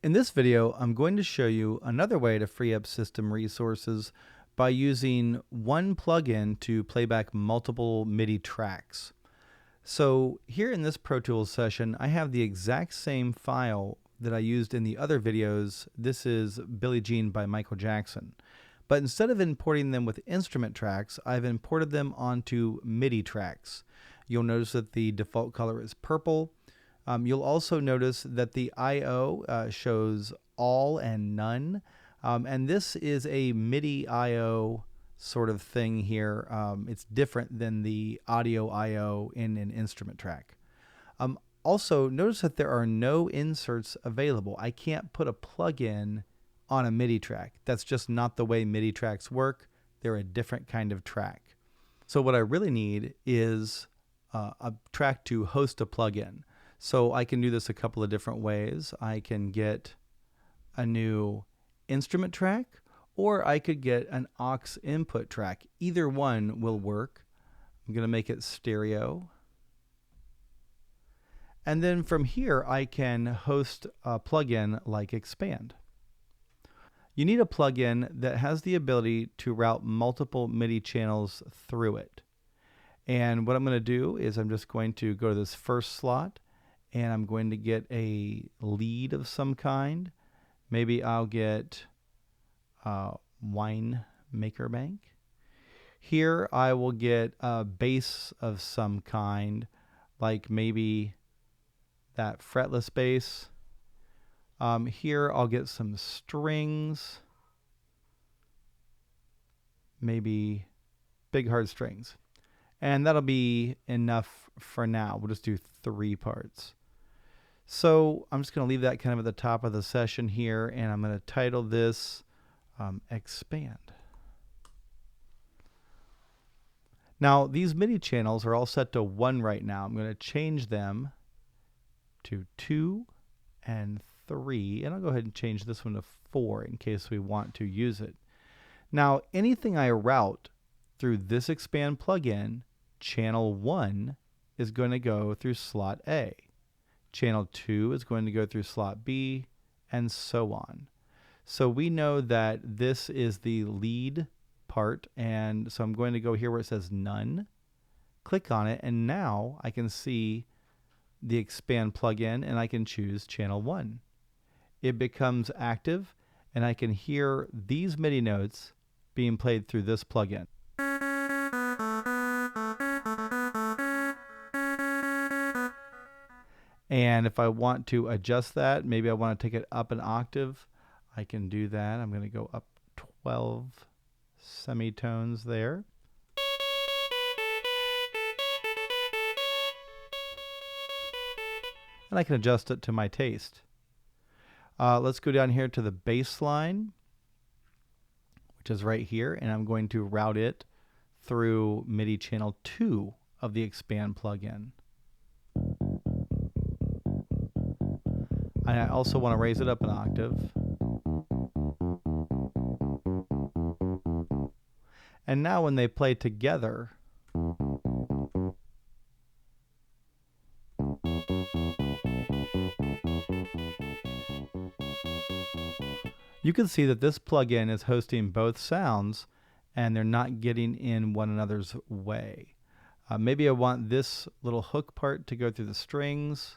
In this video, I'm going to show you another way to free up system resources by using one plugin to playback multiple MIDI tracks. So here in this Pro Tools session, I have the exact same file that I used in the other videos. This is Billie Jean by Michael Jackson. But instead of importing them with instrument tracks, I've imported them onto MIDI tracks. You'll notice that the default color is purple. You'll also notice that the I/O shows all and none. And this is a MIDI I/O sort of thing here. It's different than the audio I/O in an instrument track. Also, notice that there are no inserts available. I can't put a plugin on a MIDI track. That's just not the way MIDI tracks work. They're a different kind of track. So what I really need is a track to host a plugin. So I can do this a couple of different ways. I can get a new instrument track, or I could get an aux input track. Either one will work. I'm going to make it stereo. And then from here, I can host a plugin like Expand. You need a plugin that has the ability to route multiple MIDI channels through it. And what I'm going to do is I'm just going to go to this first slot, and I'm going to get a lead of some kind. Maybe I'll get Wine Maker Bank. Here I will get a bass of some kind, like maybe that fretless bass. Here I'll get some strings, maybe big hard strings. And that'll be enough for now. We'll just do 3 parts. So I'm just going to leave that kind of at the top of the session here, and I'm going to title this Expand. Now these MIDI channels are all set to 1 right now. I'm going to change them to 2 and 3, and I'll go ahead and change this one to 4 in case we want to use it. Now anything I route through this Expand plugin, channel 1 is going to go through slot A. Channel 2 is going to go through slot B, and so on. So we know that this is the lead part, and so I'm going to go here where it says none, click on it, and now I can see the Expand plugin, and I can choose channel 1. It becomes active, and I can hear these MIDI notes being played through this plugin. And if I want to adjust that, maybe I want to take it up an octave, I can do that. I'm going to go up 12 semitones there. And I can adjust it to my taste. Let's go down here to the bass line, which is right here, and I'm going to route it through MIDI channel 2 of the Expand plugin. I also want to raise it up an octave. And now when they play together, you can see that this plugin is hosting both sounds and they're not getting in one another's way. Maybe I want this little hook part to go through the strings.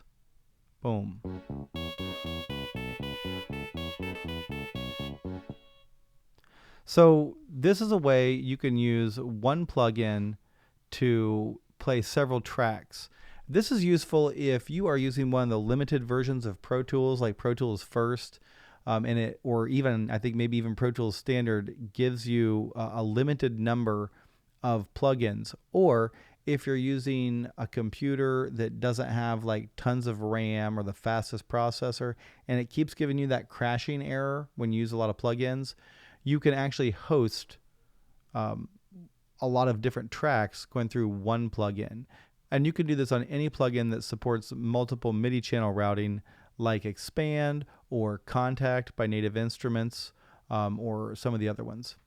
Boom. So this is a way you can use one plugin to play several tracks. This is useful if you are using one of the limited versions of Pro Tools, like Pro Tools First, or even I think maybe even Pro Tools Standard gives you a limited number of plugins. Or if you're using a computer that doesn't have like tons of RAM or the fastest processor, and it keeps giving you that crashing error when you use a lot of plugins, you can actually host a lot of different tracks going through one plugin. And you can do this on any plugin that supports multiple MIDI channel routing, like Expand or Contact by Native Instruments, or some of the other ones.